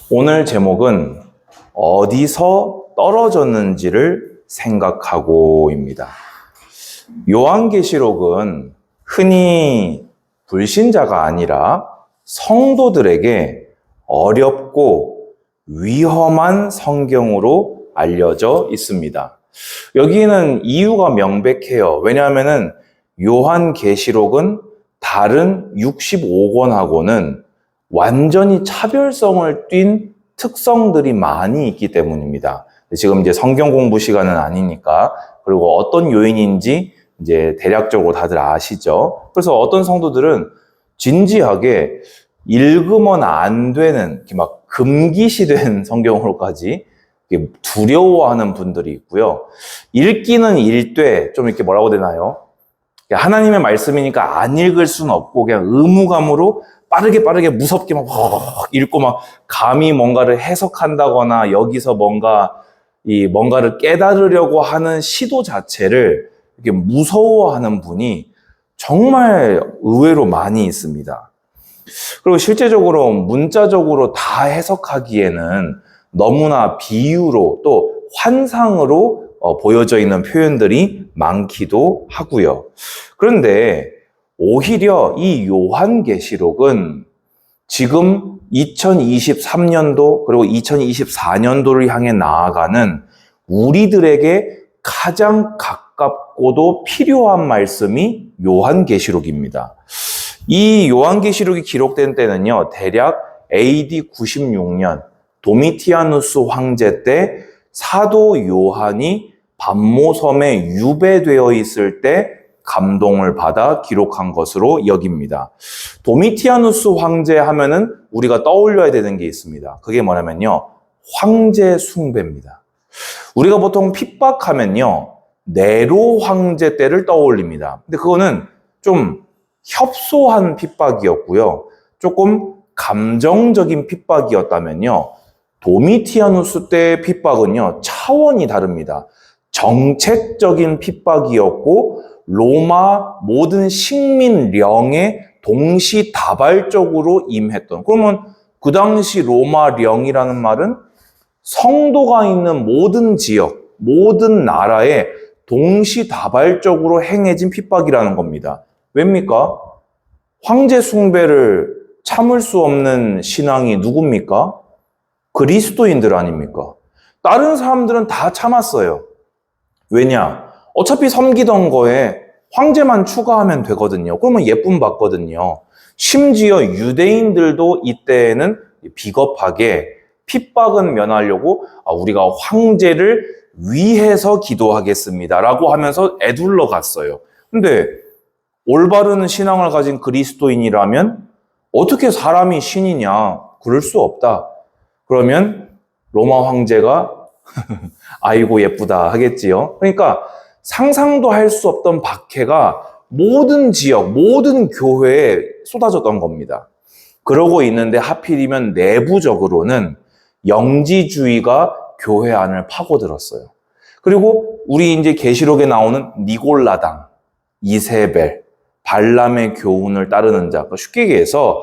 오늘 제목은 어디서 떨어졌는지를 생각하고입니다. 요한계시록은 흔히 불신자가 아니라 성도들에게 어렵고 위험한 성경으로 알려져 있습니다. 여기는 이유가 명백해요. 왜냐하면 요한계시록은 다른 65권하고는 완전히 차별성을 띈 특성들이 많이 있기 때문입니다. 지금 이제 성경 공부 시간은 아니니까, 그리고 어떤 요인인지 이제 대략적으로 다들 아시죠? 그래서 어떤 성도들은 진지하게 읽으면 안 되는, 이렇게 막 금기시된 성경으로까지 두려워하는 분들이 있고요. 읽기는 읽되 좀 이렇게 뭐라고 되나요? 하나님의 말씀이니까 안 읽을 수는 없고 그냥 의무감으로 빠르게 무섭게 막 읽고 막 감히 뭔가를 해석한다거나 여기서 뭔가를 깨달으려고 하는 시도 자체를 이렇게 무서워하는 분이 정말 의외로 많이 있습니다. 그리고 실제적으로 문자적으로 다 해석하기에는 너무나 비유로 또 환상으로 보여져 있는 표현들이 많기도 하고요. 그런데 오히려 이 요한계시록은 지금 2023년도 그리고 2024년도를 향해 나아가는 우리들에게 가장 가깝고도 필요한 말씀이 요한계시록입니다. 이 요한계시록이 기록된 때는요, 대략 AD 96년 도미티아누스 황제 때 사도 요한이 반모섬에 유배되어 있을 때 감동을 받아 기록한 것으로 여깁니다. 도미티아누스 황제 하면은 우리가 떠올려야 되는 게 있습니다. 그게 뭐냐면요, 황제 숭배입니다. 우리가 보통 핍박하면요, 네로 황제 때를 떠올립니다. 근데 그거는 좀 협소한 핍박이었고요. 조금 감정적인 핍박이었다면요, 도미티아누스 때의 핍박은요, 차원이 다릅니다. 정책적인 핍박이었고 로마 모든 식민령에 동시다발적으로 임했던, 그러면 그 당시 로마령이라는 말은 성도가 있는 모든 지역, 모든 나라에 동시다발적으로 행해진 핍박이라는 겁니다. 왜입니까? 황제 숭배를 참을 수 없는 신앙이 누굽니까? 그리스도인들 아닙니까? 다른 사람들은 다 참았어요. 왜냐? 어차피 섬기던 거에 황제만 추가하면 되거든요. 그러면 예쁨 받거든요. 심지어 유대인들도 이때에는 비겁하게 핍박은 면하려고 우리가 황제를 위해서 기도하겠습니다 라고 하면서 애둘러 갔어요. 근데 올바른 신앙을 가진 그리스도인이라면 어떻게 사람이 신이냐? 그럴 수 없다. 그러면 로마 황제가 아이고 예쁘다 하겠지요. 그러니까 상상도 할 수 없던 박해가 모든 지역, 모든 교회에 쏟아졌던 겁니다. 그러고 있는데 하필이면 내부적으로는 영지주의가 교회 안을 파고들었어요. 그리고 우리 이제 계시록에 나오는 니골라당, 이세벨, 발람의 교훈을 따르는 자, 쉽게 얘기해서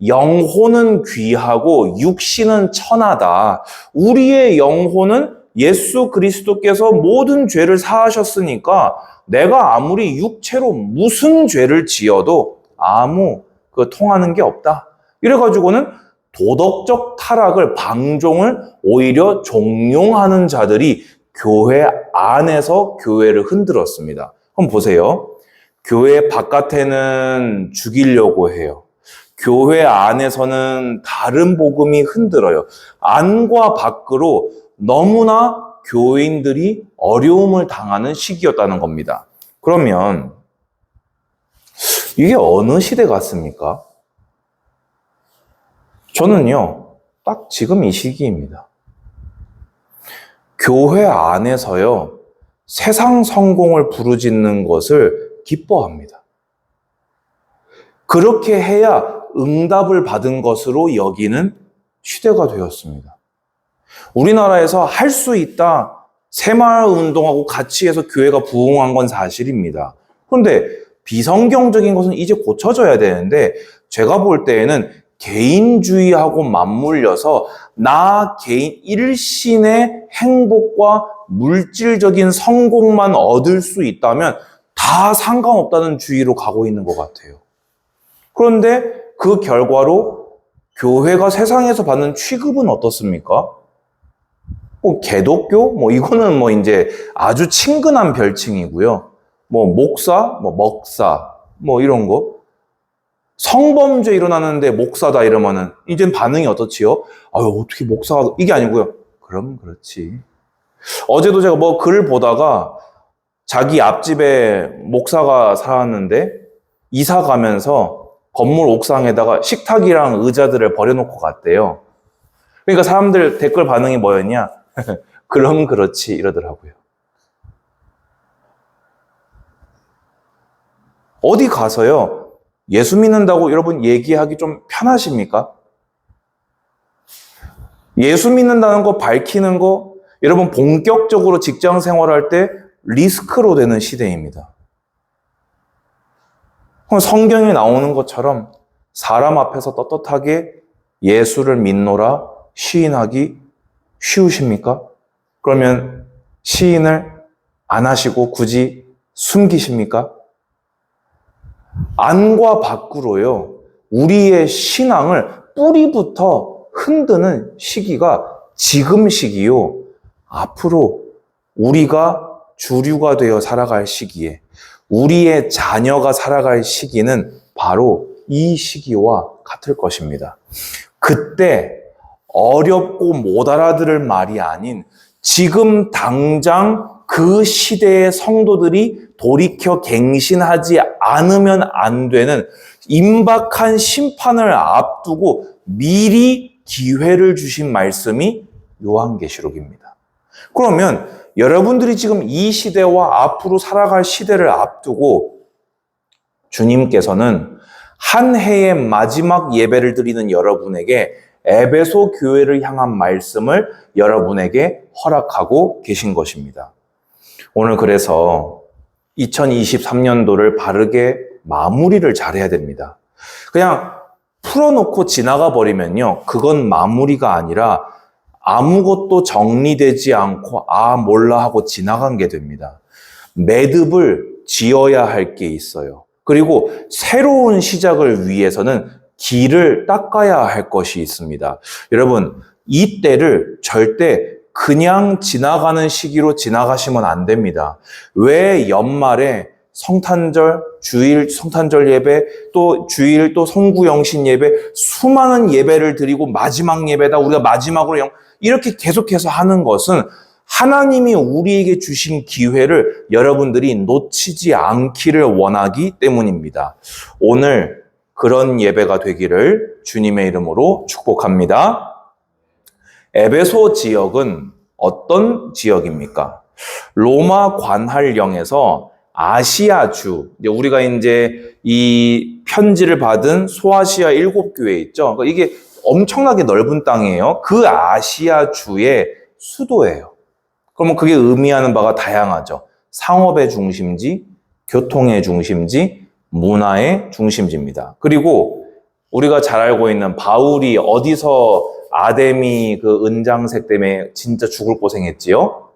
영혼은 귀하고 육신은 천하다. 우리의 영혼은 예수 그리스도께서 모든 죄를 사하셨으니까 내가 아무리 육체로 무슨 죄를 지어도 아무 통하는 게 없다. 이래가지고는 도덕적 타락을, 방종을 오히려 종용하는 자들이 교회 안에서 교회를 흔들었습니다. 그럼 보세요. 교회 바깥에는 죽이려고 해요. 교회 안에서는 다른 복음이 흔들어요. 안과 밖으로 너무나 교인들이 어려움을 당하는 시기였다는 겁니다. 그러면 이게 어느 시대 같습니까? 저는요, 딱 지금 이 시기입니다. 교회 안에서요, 세상 성공을 부르짖는 것을 기뻐합니다. 그렇게 해야 응답을 받은 것으로 여기는 시대가 되었습니다. 우리나라에서 할 수 있다, 새마을 운동하고 같이 해서 교회가 부흥한 건 사실입니다. 그런데 비성경적인 것은 이제 고쳐져야 되는데 제가 볼 때에는 개인주의하고 맞물려서 나 개인 일신의 행복과 물질적인 성공만 얻을 수 있다면 다 상관없다는 주의로 가고 있는 것 같아요. 그런데 그 결과로 교회가 세상에서 받는 취급은 어떻습니까? 개독교? 이거는 이제 아주 친근한 별칭이고요. 목사, 먹사, 이런 거. 성범죄 일어나는데 목사다 이러면은, 이젠 반응이 어떻지요? 아유, 어떻게 목사가, 이게 아니고요. 그럼 그렇지. 어제도 제가 글 보다가 자기 앞집에 목사가 살았는데 이사 가면서 건물 옥상에다가 식탁이랑 의자들을 버려놓고 갔대요. 그러니까 사람들 댓글 반응이 뭐였냐? 그럼 그렇지 이러더라고요. 어디 가서요, 예수 믿는다고 여러분 얘기하기 좀 편하십니까? 예수 믿는다는 거 밝히는 거, 여러분 본격적으로 직장 생활할 때 리스크로 되는 시대입니다. 성경에 나오는 것처럼 사람 앞에서 떳떳하게 예수를 믿노라 시인하기 쉬우십니까? 그러면 시인을 안 하시고 굳이 숨기십니까? 안과 밖으로요, 우리의 신앙을 뿌리부터 흔드는 시기가 지금 시기요, 앞으로 우리가 주류가 되어 살아갈 시기에, 우리의 자녀가 살아갈 시기는 바로 이 시기와 같을 것입니다. 그때 어렵고 못 알아들을 말이 아닌 지금 당장 그 시대의 성도들이 돌이켜 갱신하지 않으면 안 되는 임박한 심판을 앞두고 미리 기회를 주신 말씀이 요한계시록입니다. 그러면 여러분들이 지금 이 시대와 앞으로 살아갈 시대를 앞두고 주님께서는 한 해의 마지막 예배를 드리는 여러분에게 에베소 교회를 향한 말씀을 여러분에게 허락하고 계신 것입니다. 오늘 그래서 2023년도를 바르게 마무리를 잘해야 됩니다. 그냥 풀어놓고 지나가 버리면요, 그건 마무리가 아니라 아무것도 정리되지 않고 몰라 하고 지나간 게 됩니다. 매듭을 지어야 할 게 있어요. 그리고 새로운 시작을 위해서는 길을 닦아야 할 것이 있습니다. 여러분, 이 때를 절대 그냥 지나가는 시기로 지나가시면 안 됩니다. 왜 연말에 성탄절, 주일 성탄절 예배, 또 주일 또 성구영신 예배, 수많은 예배를 드리고 마지막 예배다, 우리가 마지막으로 이렇게 계속해서 하는 것은 하나님이 우리에게 주신 기회를 여러분들이 놓치지 않기를 원하기 때문입니다. 오늘 그런 예배가 되기를 주님의 이름으로 축복합니다. 에베소 지역은 어떤 지역입니까? 로마 관할령에서 아시아주, 우리가 이제 이 편지를 받은 소아시아 7교회 있죠. 이게 엄청나게 넓은 땅이에요. 그 아시아주의 수도예요. 그러면 그게 의미하는 바가 다양하죠. 상업의 중심지, 교통의 중심지, 문화의 중심지입니다. 그리고 우리가 잘 알고 있는 바울이 어디서 아데미 그 은장색 때문에 진짜 죽을 고생했지요?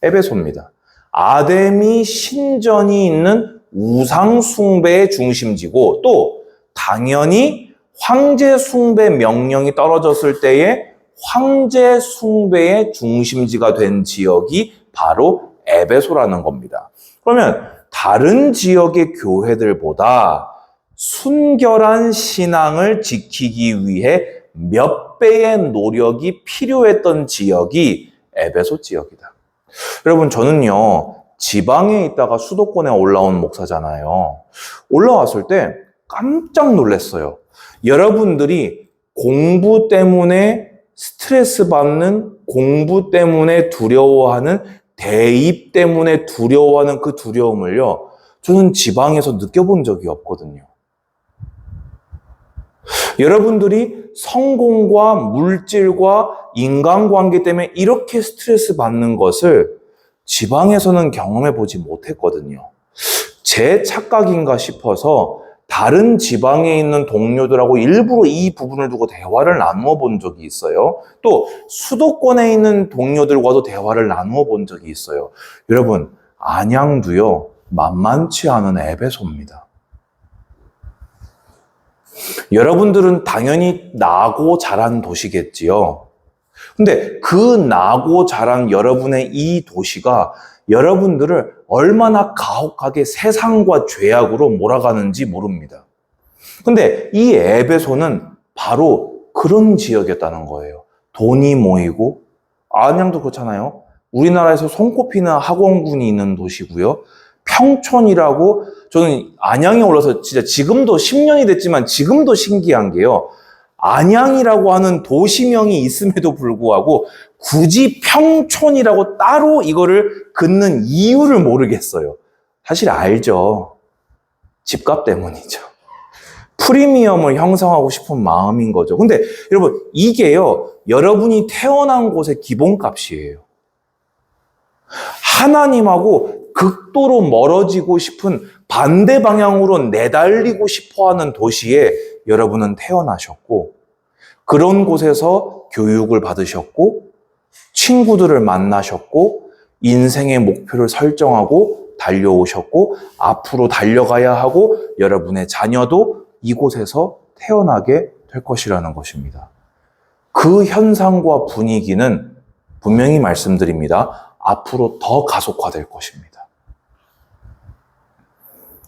에베소입니다. 아데미 신전이 있는 우상 숭배의 중심지고, 또 당연히 황제 숭배 명령이 떨어졌을 때에 황제 숭배의 중심지가 된 지역이 바로 에베소라는 겁니다. 그러면 다른 지역의 교회들보다 순결한 신앙을 지키기 위해 몇 배의 노력이 필요했던 지역이 에베소 지역이다. 여러분, 저는요, 지방에 있다가 수도권에 올라온 목사잖아요. 올라왔을 때 깜짝 놀랐어요. 여러분들이 공부 때문에 스트레스 받는, 공부 때문에 두려워하는, 대입 때문에 두려워하는 그 두려움을요, 저는 지방에서 느껴본 적이 없거든요. 여러분들이 성공과 물질과 인간관계 때문에 이렇게 스트레스 받는 것을 지방에서는 경험해 보지 못했거든요. 제 착각인가 싶어서 다른 지방에 있는 동료들하고 일부러 이 부분을 두고 대화를 나누어 본 적이 있어요. 또 수도권에 있는 동료들과도 대화를 나누어 본 적이 있어요. 여러분, 안양도요, 만만치 않은 에베소입니다. 여러분들은 당연히 나고 자란 도시겠지요. 근데 그 나고 자란 여러분의 이 도시가 여러분들을 얼마나 가혹하게 세상과 죄악으로 몰아가는지 모릅니다. 근데 이 에베소는 바로 그런 지역이었다는 거예요. 돈이 모이고, 안양도 그렇잖아요. 우리나라에서 손꼽히는 학원군이 있는 도시고요. 평촌이라고, 저는 안양에 올라서 진짜 지금도 10년이 됐지만 지금도 신기한 게요. 안양이라고 하는 도시명이 있음에도 불구하고 굳이 평촌이라고 따로 이거를 긋는 이유를 모르겠어요. 사실 알죠. 집값 때문이죠. 프리미엄을 형성하고 싶은 마음인 거죠. 근데 여러분, 이게요, 여러분이 태어난 곳의 기본값이에요. 하나님하고 극도로 멀어지고 싶은 반대 방향으로 내달리고 싶어하는 도시에 여러분은 태어나셨고, 그런 곳에서 교육을 받으셨고, 친구들을 만나셨고, 인생의 목표를 설정하고 달려오셨고, 앞으로 달려가야 하고, 여러분의 자녀도 이곳에서 태어나게 될 것이라는 것입니다. 그 현상과 분위기는 분명히 말씀드립니다. 앞으로 더 가속화될 것입니다.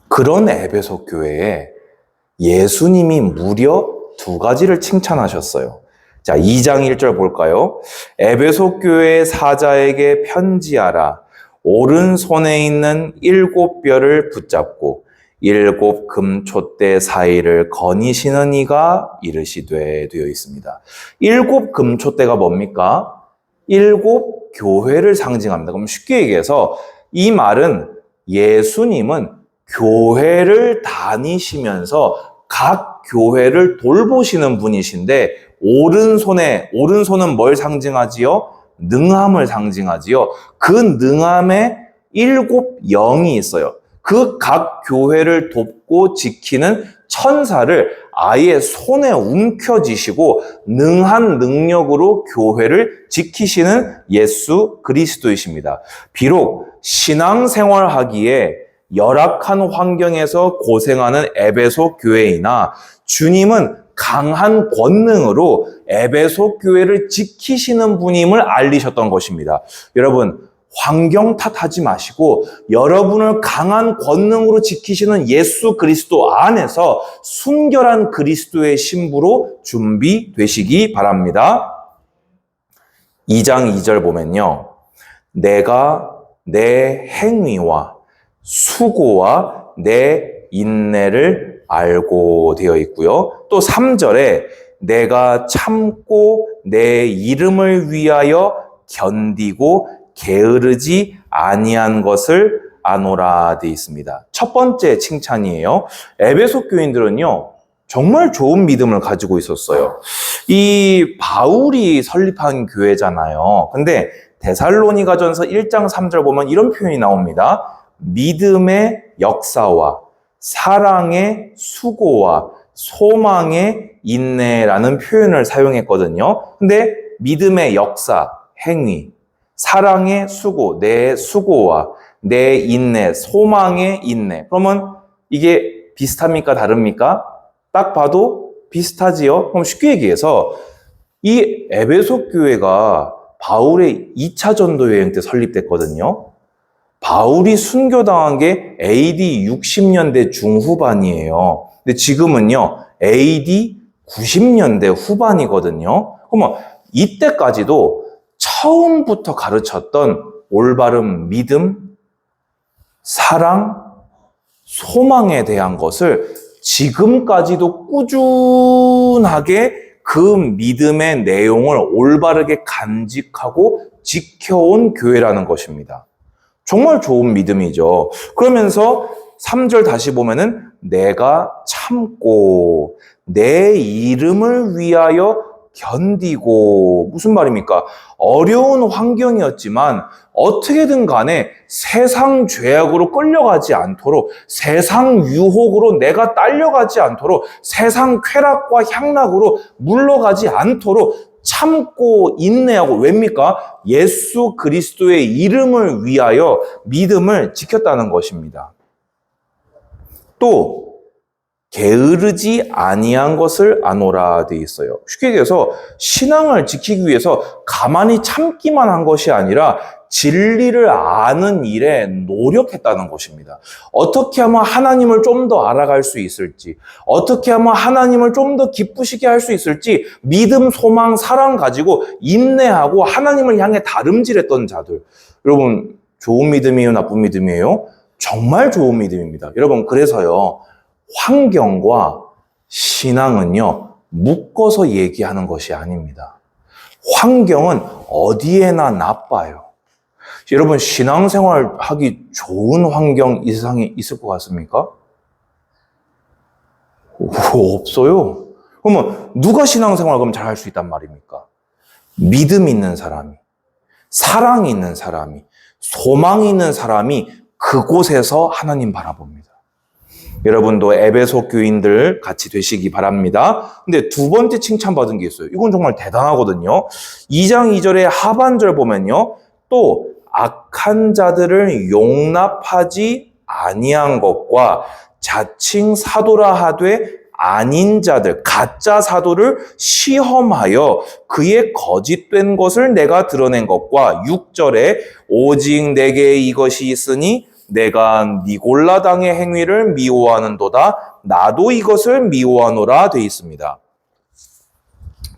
그런 에베소 교회에 예수님이 무려 2가지를 칭찬하셨어요. 자, 2장 1절 볼까요? 에베소 교회의 사자에게 편지하라. 오른손에 있는 7뼈를 붙잡고 7 금촛대 사이를 거니시는 이가 이르시되 되어 있습니다. 7 금촛대가 뭡니까? 7 교회를 상징합니다. 그럼 쉽게 얘기해서 이 말은 예수님은 교회를 다니시면서 각 교회를 돌보시는 분이신데, 오른손은 뭘 상징하지요? 능함을 상징하지요. 그 능함에 7 영이 있어요. 그 각 교회를 돕고 지키는 천사를 아예 손에 움켜쥐시고 능한 능력으로 교회를 지키시는 예수 그리스도이십니다. 비록 신앙생활하기에 열악한 환경에서 고생하는 에베소 교회이나 주님은 강한 권능으로 에베소 교회를 지키시는 분임을 알리셨던 것입니다. 여러분, 환경 탓하지 마시고 여러분을 강한 권능으로 지키시는 예수 그리스도 안에서 순결한 그리스도의 신부로 준비되시기 바랍니다. 2장 2절 보면요. 내가 내 행위와 수고와 내 인내를 알고 되어 있고요. 또 3절에 내가 참고 내 이름을 위하여 견디고 게으르지 아니한 것을 아노라 되어 있습니다. 첫 번째 칭찬이에요. 에베소 교인들은요, 정말 좋은 믿음을 가지고 있었어요. 이 바울이 설립한 교회잖아요. 근데 데살로니가전서 1장 3절 보면 이런 표현이 나옵니다. 믿음의 역사와 사랑의 수고와 소망의 인내라는 표현을 사용했거든요. 근데 믿음의 역사, 행위, 사랑의 수고, 내 수고와 내 인내, 소망의 인내. 그러면 이게 비슷합니까? 다릅니까? 딱 봐도 비슷하지요? 그럼 쉽게 얘기해서 이 에베소 교회가 바울의 2차 전도 여행 때 설립됐거든요. 바울이 순교당한 게 AD 60년대 중후반이에요. 근데 지금은요, AD 90년대 후반이거든요. 그러면 이때까지도 처음부터 가르쳤던 올바른 믿음, 사랑, 소망에 대한 것을 지금까지도 꾸준하게 그 믿음의 내용을 올바르게 간직하고 지켜온 교회라는 것입니다. 정말 좋은 믿음이죠. 그러면서 3절 다시 보면은 내가 참고 내 이름을 위하여 견디고, 무슨 말입니까? 어려운 환경이었지만 어떻게든 간에 세상 죄악으로 끌려가지 않도록, 세상 유혹으로 내가 딸려가지 않도록, 세상 쾌락과 향락으로 물러가지 않도록 참고 인내하고, 왜입니까? 예수 그리스도의 이름을 위하여 믿음을 지켰다는 것입니다. 또 게으르지 아니한 것을 아노라 되어 있어요. 쉽게 얘기해서 신앙을 지키기 위해서 가만히 참기만 한 것이 아니라 진리를 아는 일에 노력했다는 것입니다. 어떻게 하면 하나님을 좀 더 알아갈 수 있을지, 어떻게 하면 하나님을 좀 더 기쁘시게 할 수 있을지 믿음, 소망, 사랑 가지고 인내하고 하나님을 향해 다름질했던 자들. 여러분, 좋은 믿음이에요? 나쁜 믿음이에요? 정말 좋은 믿음입니다. 여러분, 그래서요, 환경과 신앙은요, 묶어서 얘기하는 것이 아닙니다. 환경은 어디에나 나빠요. 여러분, 신앙생활 하기 좋은 환경 이 세상에 있을 것 같습니까? 없어요. 그러면 누가 신앙생활 그럼 잘 할 수 있단 말입니까? 믿음 있는 사람이, 사랑이 있는 사람이, 소망이 있는 사람이 그곳에서 하나님 바라봅니다. 여러분도 에베소 교인들 같이 되시기 바랍니다. 근데 두 번째 칭찬받은 게 있어요. 이건 정말 대단하거든요. 2장 2절의 하반절 보면요, 또 악한 자들을 용납하지 아니한 것과 자칭 사도라 하되 아닌 자들, 가짜 사도를 시험하여 그의 거짓된 것을 내가 드러낸 것과 6절에 오직 내게 이것이 있으니 내가 니골라당의 행위를 미워하는도다. 나도 이것을 미워하노라 되어 있습니다.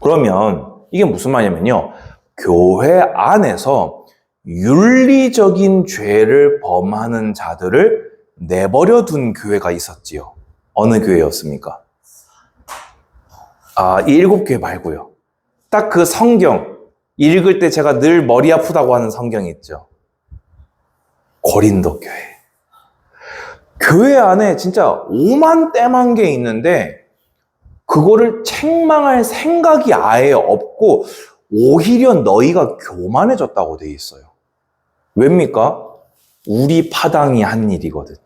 그러면 이게 무슨 말이냐면요, 교회 안에서 윤리적인 죄를 범하는 자들을 내버려 둔 교회가 있었지요. 어느 교회였습니까? 이 7교회 말고요. 딱 그 성경 읽을 때 제가 늘 머리 아프다고 하는 성경이 있죠. 고린도 교회. 교회 안에 진짜 오만때만 게 있는데 그거를 책망할 생각이 아예 없고 오히려 너희가 교만해졌다고 돼 있어요. 왜입니까? 우리 파당이 한 일이거든요.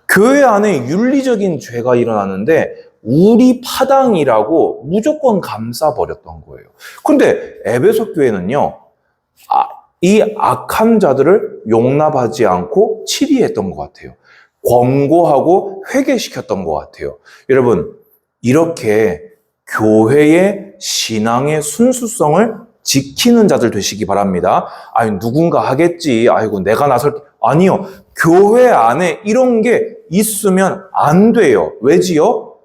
교회 안에 윤리적인 죄가 일어나는데 우리 파당이라고 무조건 감싸버렸던 거예요. 근데 에베소 교회는요, 이 악한 자들을 용납하지 않고 치리했던 것 같아요. 권고하고 회개시켰던 것 같아요. 여러분, 이렇게 교회의 신앙의 순수성을 지키는 자들 되시기 바랍니다. 누군가 하겠지. 아이고, 내가 나설, 아니요. 교회 안에 이런 게 있으면 안 돼요. 왜지요?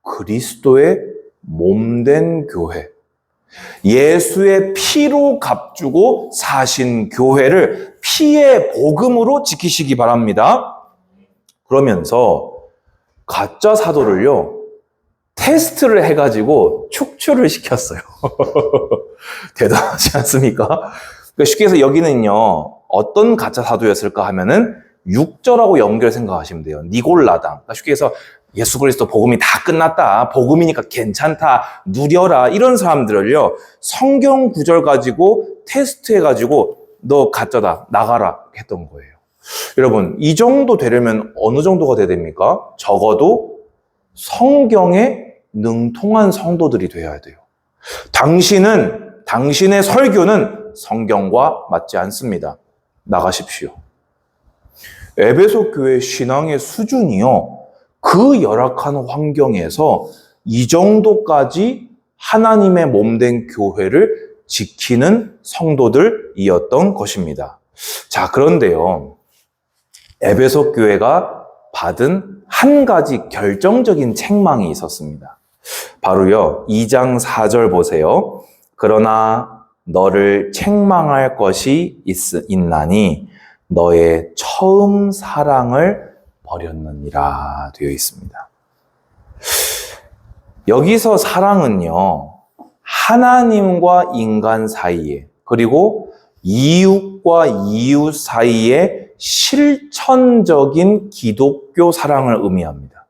그리스도의 몸된 교회. 예수의 피로 값주고 사신 교회를 피의 복음으로 지키시기 바랍니다. 그러면서 가짜 사도를요, 테스트를 해가지고 축출을 시켰어요. 대단하지 않습니까? 그러니까 쉽게 해서 여기는요, 어떤 가짜 사도였을까 하면은 6절하고 연결 생각하시면 돼요. 니골라당. 그러니까 쉽게 해서 예수 그리스도 복음이 다 끝났다. 복음이니까 괜찮다. 누려라. 이런 사람들을요, 성경 구절 가지고 테스트해가지고 너 가짜다. 나가라. 했던 거예요. 여러분, 이 정도 되려면 어느 정도가 돼야 됩니까? 적어도 성경에 능통한 성도들이 되어야 돼요. 당신의 설교는 성경과 맞지 않습니다. 나가십시오. 에베소 교회 신앙의 수준이요, 그 열악한 환경에서 이 정도까지 하나님의 몸된 교회를 지키는 성도들이었던 것입니다. 자, 그런데요, 에베소 교회가 받은 한 가지 결정적인 책망이 있었습니다. 바로요, 2장 4절 보세요. 그러나 너를 책망할 것이 있나니 너의 처음 사랑을 버렸느니라 되어 있습니다. 여기서 사랑은요, 하나님과 인간 사이에, 그리고 이웃과 이웃 사이에 실천적인 기독교 사랑을 의미합니다.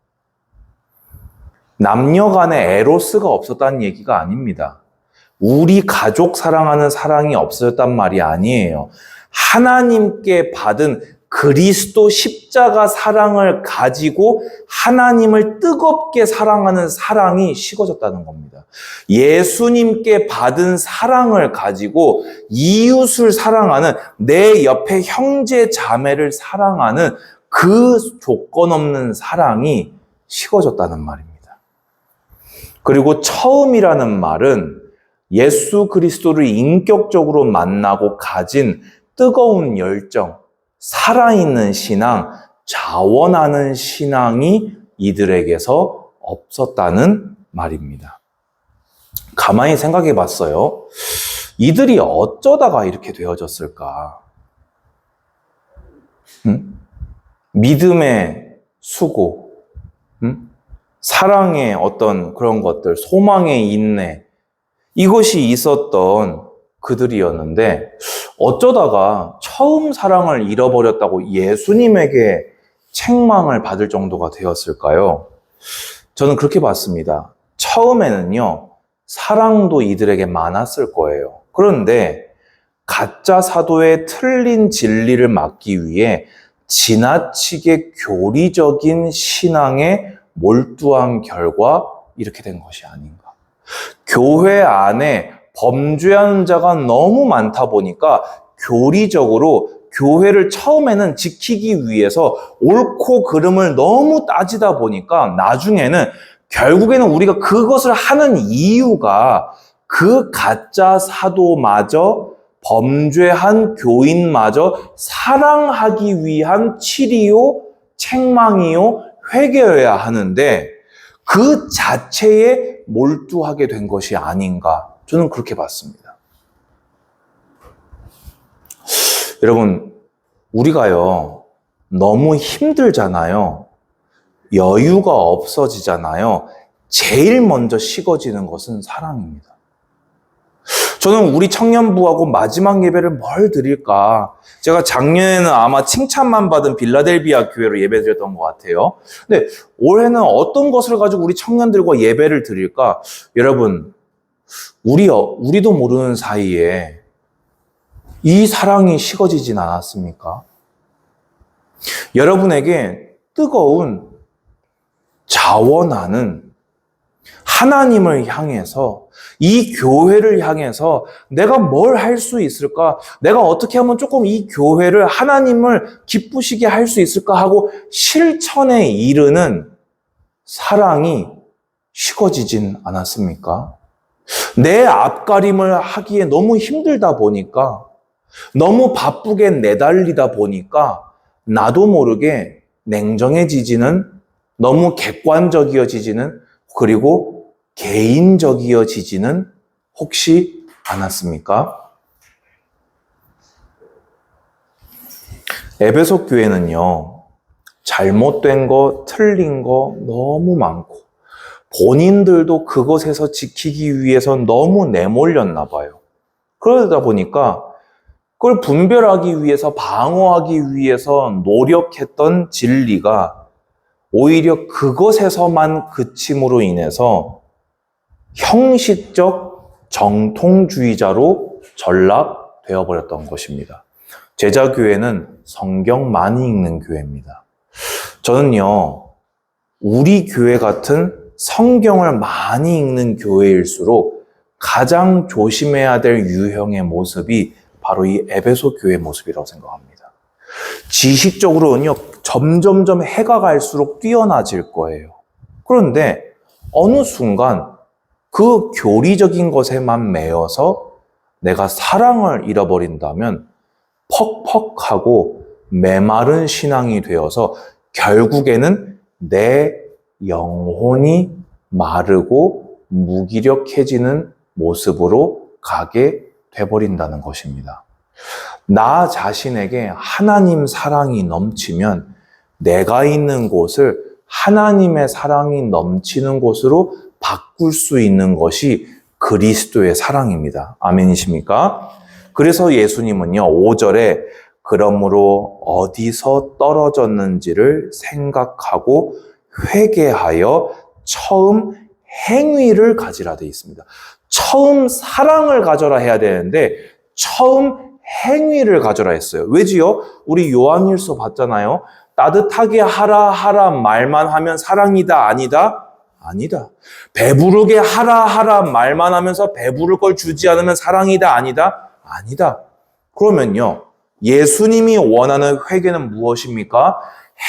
남녀 간에 에로스가 없었다는 얘기가 아닙니다. 우리 가족 사랑하는 사랑이 없었단 말이 아니에요. 하나님께 받은 그리스도 십자가 사랑을 가지고 하나님을 뜨겁게 사랑하는 사랑이 식어졌다는 겁니다. 예수님께 받은 사랑을 가지고 이웃을 사랑하는, 내 옆에 형제 자매를 사랑하는 그 조건 없는 사랑이 식어졌다는 말입니다. 그리고 처음이라는 말은 예수 그리스도를 인격적으로 만나고 가진 뜨거운 열정, 살아있는 신앙, 자원하는 신앙이 이들에게서 없었다는 말입니다. 가만히 생각해 봤어요. 이들이 어쩌다가 이렇게 되어졌을까? 믿음의 수고, 사랑의 어떤 그런 것들, 소망의 인내, 이것이 있었던 그들이었는데 어쩌다가 처음 사랑을 잃어버렸다고 예수님에게 책망을 받을 정도가 되었을까요? 저는 그렇게 봤습니다. 처음에는요, 사랑도 이들에게 많았을 거예요. 그런데 가짜 사도의 틀린 진리를 막기 위해 지나치게 교리적인 신앙에 몰두한 결과 이렇게 된 것이 아닌가. 교회 안에 범죄하는 자가 너무 많다 보니까 교리적으로 교회를 처음에는 지키기 위해서 옳고 그름을 너무 따지다 보니까 나중에는 결국에는 우리가 그것을 하는 이유가 그 가짜 사도마저, 범죄한 교인마저 사랑하기 위한 치리요, 책망이요, 회개여야 하는데 그 자체에 몰두하게 된 것이 아닌가, 저는 그렇게 봤습니다. 여러분, 우리가요, 너무 힘들잖아요. 여유가 없어지잖아요. 제일 먼저 식어지는 것은 사랑입니다. 저는 우리 청년부하고 마지막 예배를 뭘 드릴까? 제가 작년에는 아마 칭찬만 받은 빌라델비아 교회로 예배 드렸던 것 같아요. 근데 올해는 어떤 것을 가지고 우리 청년들과 예배를 드릴까? 여러분, 우리도 모르는 사이에 이 사랑이 식어지진 않았습니까? 여러분에게 뜨거운 자원하는 하나님을 향해서, 이 교회를 향해서 내가 뭘 할 수 있을까? 내가 어떻게 하면 조금 이 교회를, 하나님을 기쁘시게 할 수 있을까 하고 실천에 이르는 사랑이 식어지진 않았습니까? 내 앞가림을 하기에 너무 힘들다 보니까, 너무 바쁘게 내달리다 보니까 나도 모르게 냉정해지지는, 너무 객관적이어지지는, 그리고 개인적이어지지는 혹시 않았습니까? 에베소 교회는요, 잘못된 거, 틀린 거 너무 많고 본인들도 그것에서 지키기 위해서 너무 내몰렸나 봐요. 그러다 보니까 그걸 분별하기 위해서, 방어하기 위해서 노력했던 진리가 오히려 그것에서만 그침으로 인해서 형식적 정통주의자로 전락되어 버렸던 것입니다. 제자교회는 성경 많이 읽는 교회입니다. 저는요, 우리 교회 같은 성경을 많이 읽는 교회일수록 가장 조심해야 될 유형의 모습이 바로 이 에베소 교회 모습이라고 생각합니다. 지식적으로는요, 점점점 해가 갈수록 뛰어나질 거예요. 그런데 어느 순간 그 교리적인 것에만 매여서 내가 사랑을 잃어버린다면 퍽퍽하고 메마른 신앙이 되어서 결국에는 내 영혼이 마르고 무기력해지는 모습으로 가게 돼버린다는 것입니다. 나 자신에게 하나님 사랑이 넘치면 내가 있는 곳을 하나님의 사랑이 넘치는 곳으로 바꿀 수 있는 것이 그리스도의 사랑입니다. 아멘이십니까? 그래서 예수님은요, 5절에 그러므로 어디서 떨어졌는지를 생각하고 회개하여 처음 행위를 가지라 되어 있습니다. 처음 사랑을 가져라 해야 되는데 처음 행위를 가져라 했어요. 왜지요? 우리 요한일서 봤잖아요. 따뜻하게 하라 말만 하면 사랑이다 아니다? 아니다. 배부르게 하라 말만 하면서 배부를 걸 주지 않으면 사랑이다 아니다? 아니다. 그러면요, 예수님이 원하는 회개는 무엇입니까?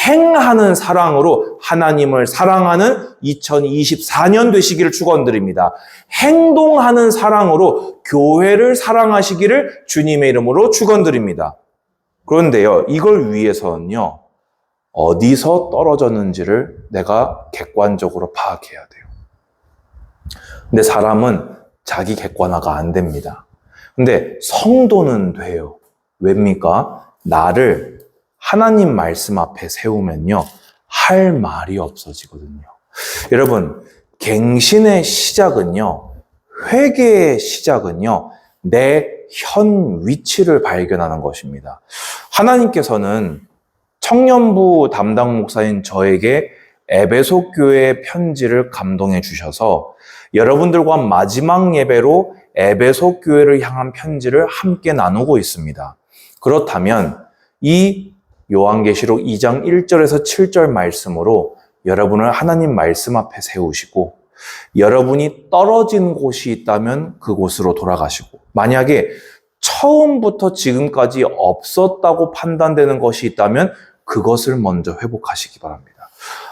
행하는 사랑으로 하나님을 사랑하는 2024년 되시기를 축원드립니다. 행동하는 사랑으로 교회를 사랑하시기를 주님의 이름으로 축원드립니다. 그런데요, 이걸 위해서는요, 어디서 떨어졌는지를 내가 객관적으로 파악해야 돼요. 근데 사람은 자기 객관화가 안 됩니다. 근데 성도는 돼요. 왜입니까? 나를 하나님 말씀 앞에 세우면요, 할 말이 없어지거든요. 여러분, 갱신의 시작은요, 회개의 시작은요, 내 현 위치를 발견하는 것입니다. 하나님께서는 청년부 담당 목사인 저에게 에베소 교회 편지를 감동해 주셔서 여러분들과 마지막 예배로 에베소 교회를 향한 편지를 함께 나누고 있습니다. 그렇다면 이 요한계시록 2장 1절에서 7절 말씀으로 여러분을 하나님 말씀 앞에 세우시고 여러분이 떨어진 곳이 있다면 그곳으로 돌아가시고 만약에 처음부터 지금까지 없었다고 판단되는 것이 있다면 그것을 먼저 회복하시기 바랍니다.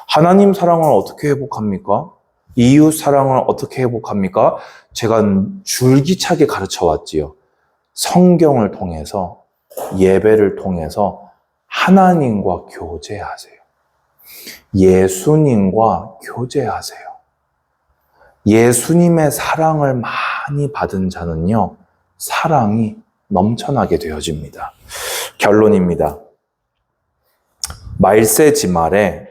하나님 사랑을 어떻게 회복합니까? 이웃 사랑을 어떻게 회복합니까? 제가 줄기차게 가르쳐 왔지요. 성경을 통해서, 예배를 통해서 하나님과 교제하세요. 예수님과 교제하세요. 예수님의 사랑을 많이 받은 자는요, 사랑이 넘쳐나게 되어집니다. 결론입니다. 말세지말에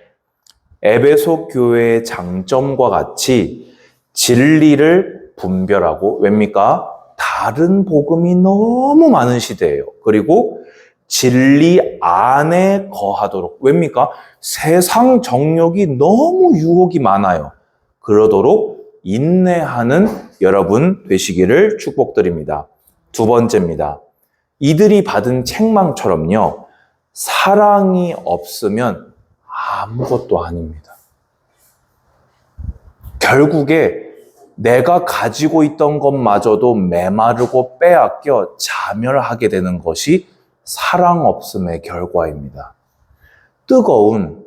에베소 교회의 장점과 같이 진리를 분별하고, 왜입니까? 다른 복음이 너무 많은 시대예요. 그리고 진리 안에 거하도록, 왜입니까? 세상 정욕이 너무 유혹이 많아요. 그러도록 인내하는 여러분 되시기를 축복드립니다. 두 번째입니다. 이들이 받은 책망처럼요, 사랑이 없으면 아무것도 아닙니다. 결국에 내가 가지고 있던 것마저도 메마르고 빼앗겨 자멸하게 되는 것이 사랑 없음의 결과입니다. 뜨거운,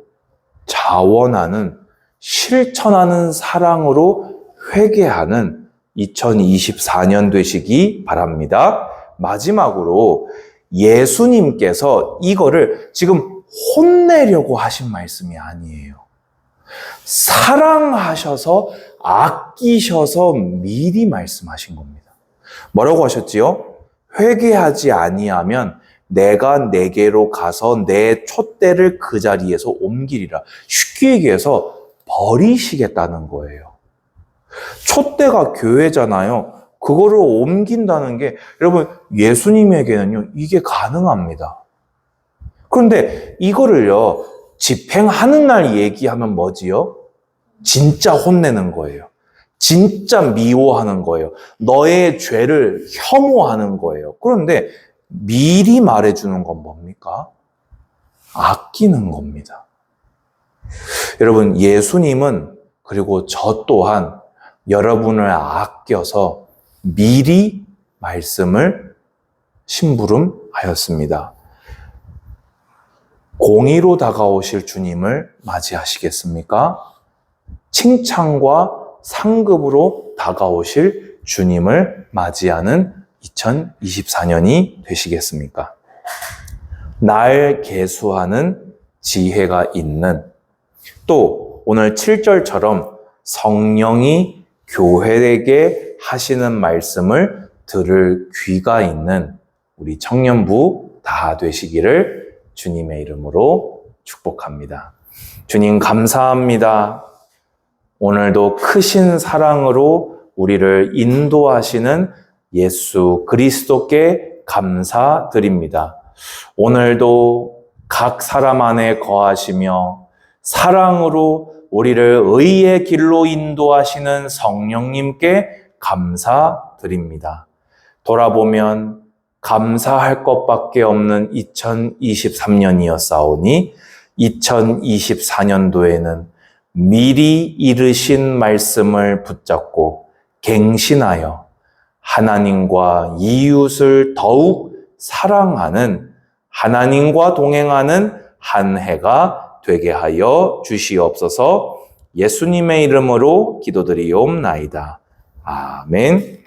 자원하는, 실천하는 사랑으로 회개하는 2024년 되시기 바랍니다. 마지막으로 예수님께서 이거를 지금 혼내려고 하신 말씀이 아니에요. 사랑하셔서 아끼셔서 미리 말씀하신 겁니다. 뭐라고 하셨지요? 회개하지 아니하면 내가 내게로 가서 내 촛대를 그 자리에서 옮기리라. 쉽게 얘기해서 버리시겠다는 거예요. 촛대가 교회잖아요. 그거를 옮긴다는 게 여러분 예수님에게는요 이게 가능합니다. 그런데 이거를요 집행하는 날 얘기하면 뭐지요? 진짜 혼내는 거예요. 진짜 미워하는 거예요. 너의 죄를 혐오하는 거예요. 그런데 미리 말해주는 건 뭡니까? 아끼는 겁니다. 여러분 예수님은 그리고 저 또한 여러분을 아껴서 미리 말씀을 심부름하였습니다. 공의로 다가오실 주님을 맞이하시겠습니까? 칭찬과 상급으로 다가오실 주님을 맞이하는 2024년이 되시겠습니까? 날 계수하는 지혜가 있는, 또 오늘 7절처럼 성령이 교회에게 하시는 말씀을 들을 귀가 있는 우리 청년부 다 되시기를 주님의 이름으로 축복합니다. 주님 감사합니다. 오늘도 크신 사랑으로 우리를 인도하시는 예수 그리스도께 감사드립니다. 오늘도 각 사람 안에 거하시며 사랑으로 우리를 의의 길로 인도하시는 성령님께 감사드립니다. 돌아보면 감사할 것밖에 없는 2023년이었사오니 2024년도에는 미리 이르신 말씀을 붙잡고 갱신하여 하나님과 이웃을 더욱 사랑하는, 하나님과 동행하는 한 해가 되게 하여 주시옵소서. 예수님의 이름으로 기도드리옵나이다. 아멘.